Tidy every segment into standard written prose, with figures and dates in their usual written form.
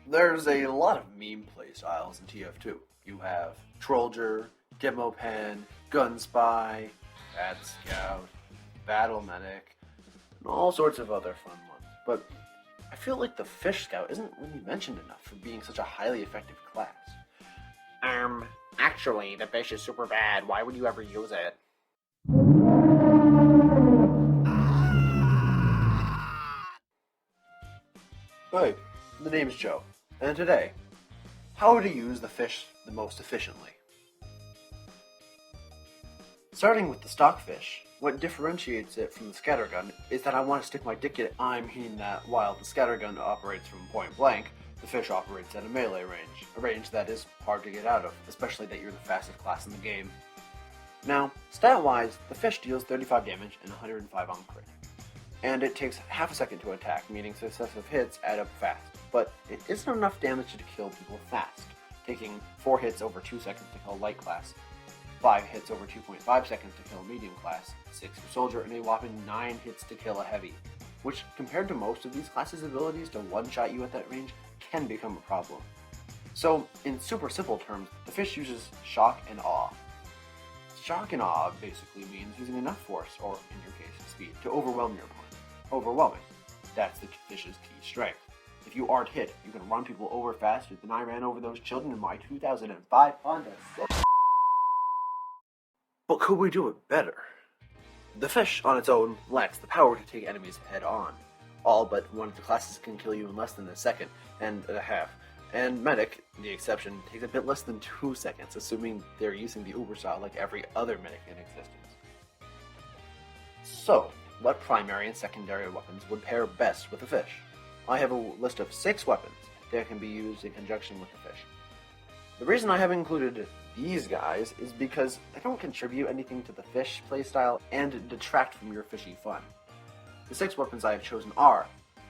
There's a lot of meme playstyles in TF2. You have Trollger, Demo Pen, Gun Spy, Bad Scout, Battle Medic, and all sorts of other fun ones. But I feel like the Fish Scout isn't really mentioned enough for being such a highly effective class. Actually, the fish is super bad. Why would you ever use it? Hi, the name's Joe, and today, how to use the fish the most efficiently. Starting with the stock fish, what differentiates it from the scattergun is that I want to stick my dick in it. I mean that while the scattergun operates from point blank, the fish operates at a melee range, a range that is hard to get out of, especially that you're the fastest class in the game. Now, stat-wise, the fish deals 35 damage and 105 on crit, and it takes half a second to attack, meaning successive hits add up fast, but it isn't enough damage to kill people fast, taking 4 hits over 2 seconds to kill light class, 5 hits over 2.5 seconds to kill medium class, 6 for soldier, and a whopping 9 hits to kill a heavy, which compared to most of these classes' abilities to one-shot you at that range can become a problem. So, in super simple terms, the fish uses shock and awe. Shock and awe basically means using enough force, or in your case, speed, to overwhelm your opponent. Overwhelming. That's the fish's key strength. If you aren't hit, you can run people over faster than I ran over those children in my 2005 Honda Civic. But could we do it better? The fish, on its own, lacks the power to take enemies head-on. All but one of the classes can kill you in less than a second and a half. And Medic, the exception, takes a bit less than 2 seconds, assuming they're using the Uber style like every other Medic in existence. So, what primary and secondary weapons would pair best with the fish? I have a list of 6 weapons that can be used in conjunction with the fish. The reason I have included these guys is because they don't contribute anything to the fish playstyle and detract from your fishy fun. The 6 weapons I have chosen are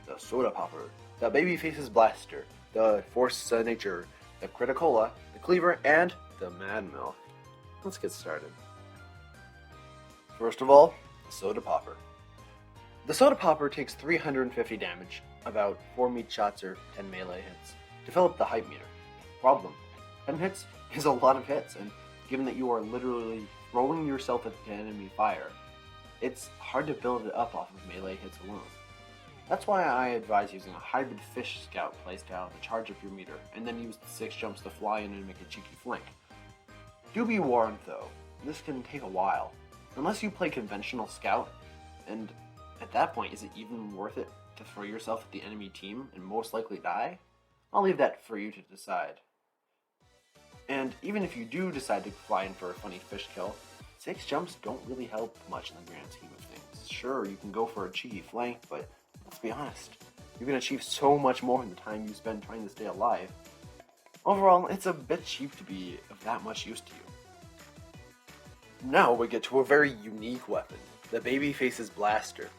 the Soda Popper, the Babyface's Blaster, the Force Nature, the Criticola, the Cleaver, and the Mad Milk. Let's get started. First of all, the Soda Popper. The Soda Popper takes 350 damage, about 4 meat shots or 10 melee hits. Develop the hype meter. Problem: 10 hits is a lot of hits, and given that you are literally throwing yourself at the enemy fire, it's hard to build it up off of melee hits alone. That's why I advise using a hybrid fish scout playstyle to charge up your meter, and then use the 6 jumps to fly in and make a cheeky flank. Do be warned though, this can take a while. Unless you play conventional scout, and at that point, is it even worth it to throw yourself at the enemy team and most likely die? I'll leave that for you to decide. And even if you do decide to fly in for a funny fish kill, 6 jumps don't really help much in the grand scheme of things. Sure, you can go for a cheeky flank, but let's be honest, you can achieve so much more in the time you spend trying to stay alive. Overall, it's a bit cheap to be of that much use to you. Now we get to a very unique weapon, the Babyface's Blaster.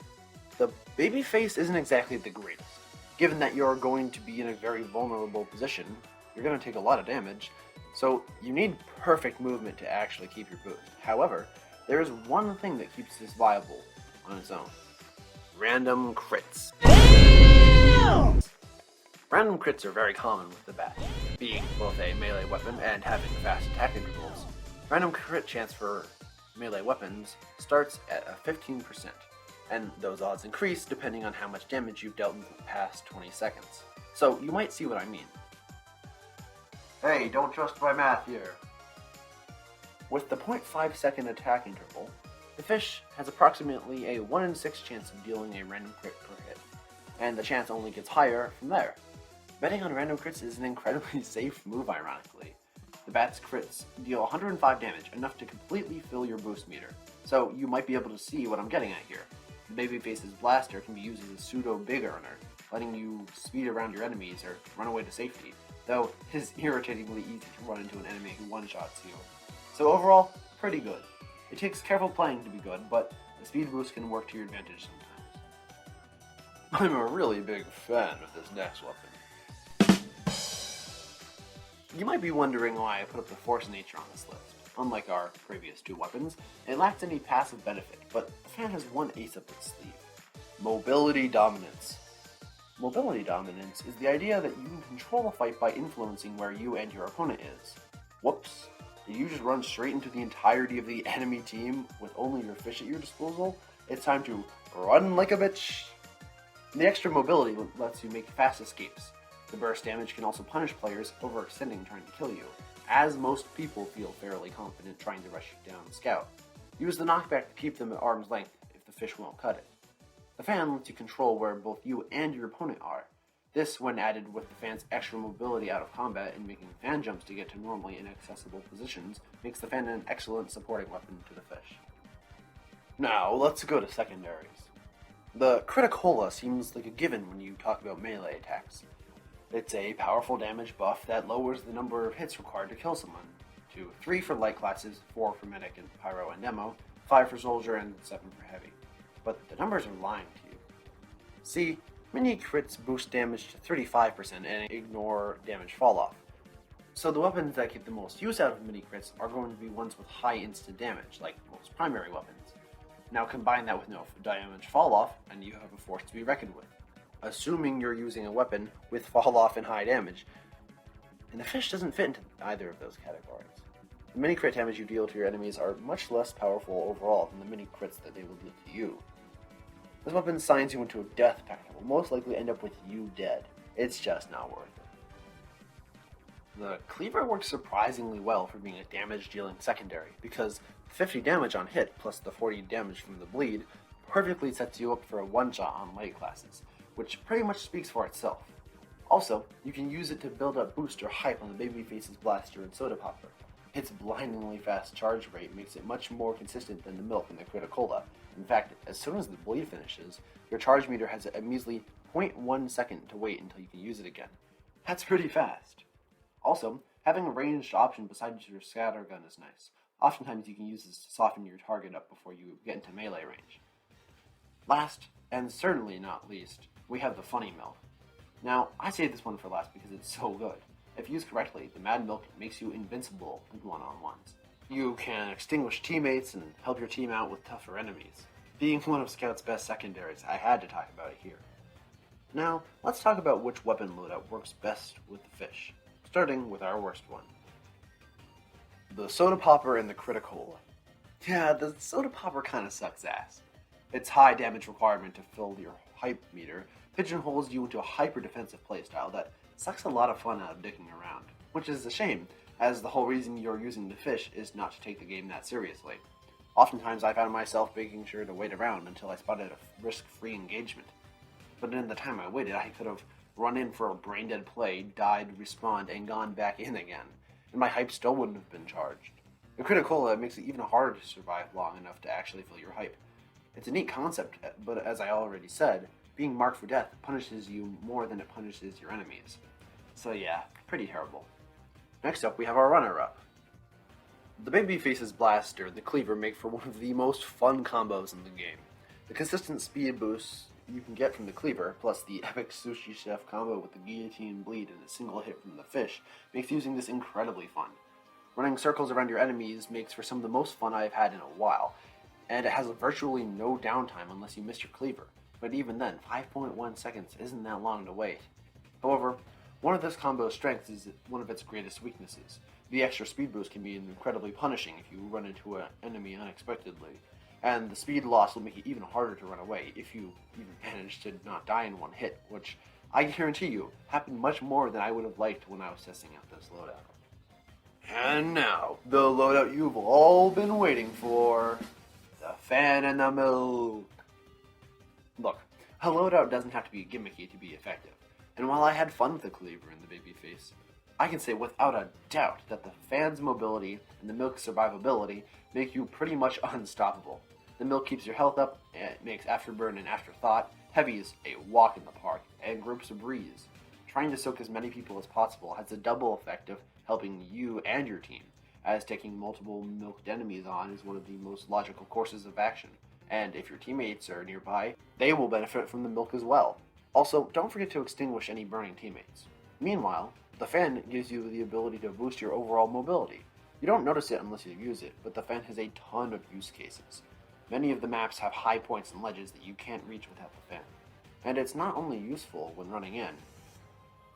The Babyface isn't exactly the greatest. Given that you're going to be in a very vulnerable position, you're going to take a lot of damage, so you need perfect movement to actually keep your boost. However, there is one thing that keeps this viable on its own. Random crits. Random crits are very common with the bat. Being both a melee weapon and having fast attack intervals, random crit chance for melee weapons starts at a 15%, and those odds increase depending on how much damage you've dealt in the past 20 seconds. So you might see what I mean. Hey, don't trust my math here. With the 0.5 second attack interval, the fish has approximately a 1 in 6 chance of dealing a random crit per hit, and the chance only gets higher from there. Betting on random crits is an incredibly safe move, ironically. The bat's crits deal 105 damage, enough to completely fill your boost meter, so you might be able to see what I'm getting at here. The Babyface's Blaster can be used as a pseudo big earner, letting you speed around your enemies or run away to safety, though it is irritatingly easy to run into an enemy who one-shots you. So overall, pretty good. It takes careful playing to be good, but the speed boost can work to your advantage sometimes. I'm a really big fan of this next weapon. You might be wondering why I put up the Force Nature on this list. Unlike our previous 2 weapons, it lacks any passive benefit, but the fan has one ace up its sleeve: Mobility Dominance. Mobility dominance is the idea that you can control a fight by influencing where you and your opponent is. Whoops, did you just run straight into the entirety of the enemy team with only your fish at your disposal? It's time to run like a bitch! The extra mobility lets you make fast escapes. The burst damage can also punish players overextending trying to kill you, as most people feel fairly confident trying to rush you down scout. Use the knockback to keep them at arm's length if the fish won't cut it. The fan lets you control where both you and your opponent are. This, when added with the fan's extra mobility out of combat and making fan jumps to get to normally inaccessible positions, makes the fan an excellent supporting weapon to the fish. Now, let's go to secondaries. The Criticola seems like a given when you talk about melee attacks. It's a powerful damage buff that lowers the number of hits required to kill someone, to 3 for light classes, 4 for medic and pyro and demo, 5 for soldier, and 7 for heavy. But the numbers are lying to you. See, mini crits boost damage to 35% and ignore damage falloff. So the weapons that get the most use out of mini crits are going to be ones with high instant damage, like most primary weapons. Now combine that with no damage falloff, and you have a force to be reckoned with. Assuming you're using a weapon with falloff and high damage, and the fish doesn't fit into either of those categories. The mini crit damage you deal to your enemies are much less powerful overall than the mini crits that they will deal to you. This weapon signs you into a death pact that will most likely end up with you dead. It's just not worth it. The cleaver works surprisingly well for being a damage dealing secondary, because 50 damage on hit plus the 40 damage from the bleed perfectly sets you up for a one-shot on light classes, which pretty much speaks for itself. Also, you can use it to build up boost or hype on the babyface's blaster and soda popper. Its blindingly fast charge rate makes it much more consistent than the milk in the Criticola. In fact, as soon as the bleed finishes, your charge meter has a measly 0.1 second to wait until you can use it again. That's pretty fast. Also, having a ranged option besides your scatter gun is nice. Oftentimes you can use this to soften your target up before you get into melee range. Last, and certainly not least, we have the funny milk. Now, I say this one for last because it's so good. If used correctly, the Mad Milk makes you invincible in one-on-ones. You can extinguish teammates and help your team out with tougher enemies. Being one of Scout's best secondaries, I had to talk about it here. Now, let's talk about which weapon loadout works best with the fish, starting with our worst one. The Soda Popper and the Criticola. Yeah, the Soda Popper kinda sucks ass. Its high damage requirement to fill your hype meter pigeonholes you into a hyper-defensive playstyle that sucks a lot of fun out of dicking around, which is a shame, as the whole reason you're using the fish is not to take the game that seriously. Oftentimes I found myself making sure to wait around until I spotted a risk-free engagement. But in the time I waited, I could have run in for a brain-dead play, died, respawned, and gone back in again, and my hype still wouldn't have been charged. The Criticola makes it even harder to survive long enough to actually fill your hype. It's a neat concept, but as I already said, being marked for death punishes you more than it punishes your enemies. So yeah, pretty terrible. Next up, we have our runner-up. The Babyface's Blaster and the Cleaver make for one of the most fun combos in the game. The consistent speed boosts you can get from the Cleaver, plus the epic sushi chef combo with the guillotine bleed and a single hit from the fish, makes using this incredibly fun. Running circles around your enemies makes for some of the most fun I've had in a while, and it has virtually no downtime unless you miss your Cleaver. But even then, 5.1 seconds isn't that long to wait. However, one of this combo's strengths is one of its greatest weaknesses. The extra speed boost can be incredibly punishing if you run into an enemy unexpectedly, and the speed loss will make it even harder to run away if you even manage to not die in one hit, which I guarantee you happened much more than I would have liked when I was testing out this loadout. And now, the loadout you've all been waiting for, the Fan and the Milk. Look, a loadout doesn't have to be gimmicky to be effective, and while I had fun with the Cleaver and the Babyface, I can say without a doubt that the Fan's mobility and the Milk's survivability make you pretty much unstoppable. The Milk keeps your health up, and it makes Afterburn and Afterthought. Heavy is a walk in the park, and Group's a breeze. Trying to soak as many people as possible has a double effect of helping you and your team, as taking multiple milked enemies on is one of the most logical courses of action. And if your teammates are nearby, they will benefit from the milk as well. Also, don't forget to extinguish any burning teammates. Meanwhile, the Fan gives you the ability to boost your overall mobility. You don't notice it unless you use it, but the Fan has a ton of use cases. Many of the maps have high points and ledges that you can't reach without the Fan. and it's not only useful when running in.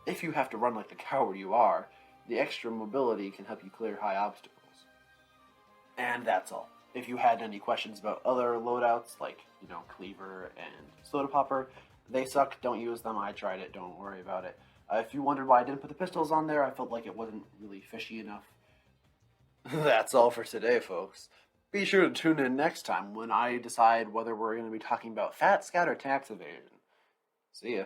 If you have to run like the coward you are, the extra mobility can help you clear high obstacles. And that's all. If you had any questions about other loadouts, like, Cleaver and Soda Popper, they suck, don't use them, I tried it, don't worry about it. If you wondered why I didn't put the pistols on there, I felt like it wasn't really fishy enough. That's all for today, folks. Be sure to tune in next time when I decide whether we're going to be talking about Fat Scat or tax evasion. See ya.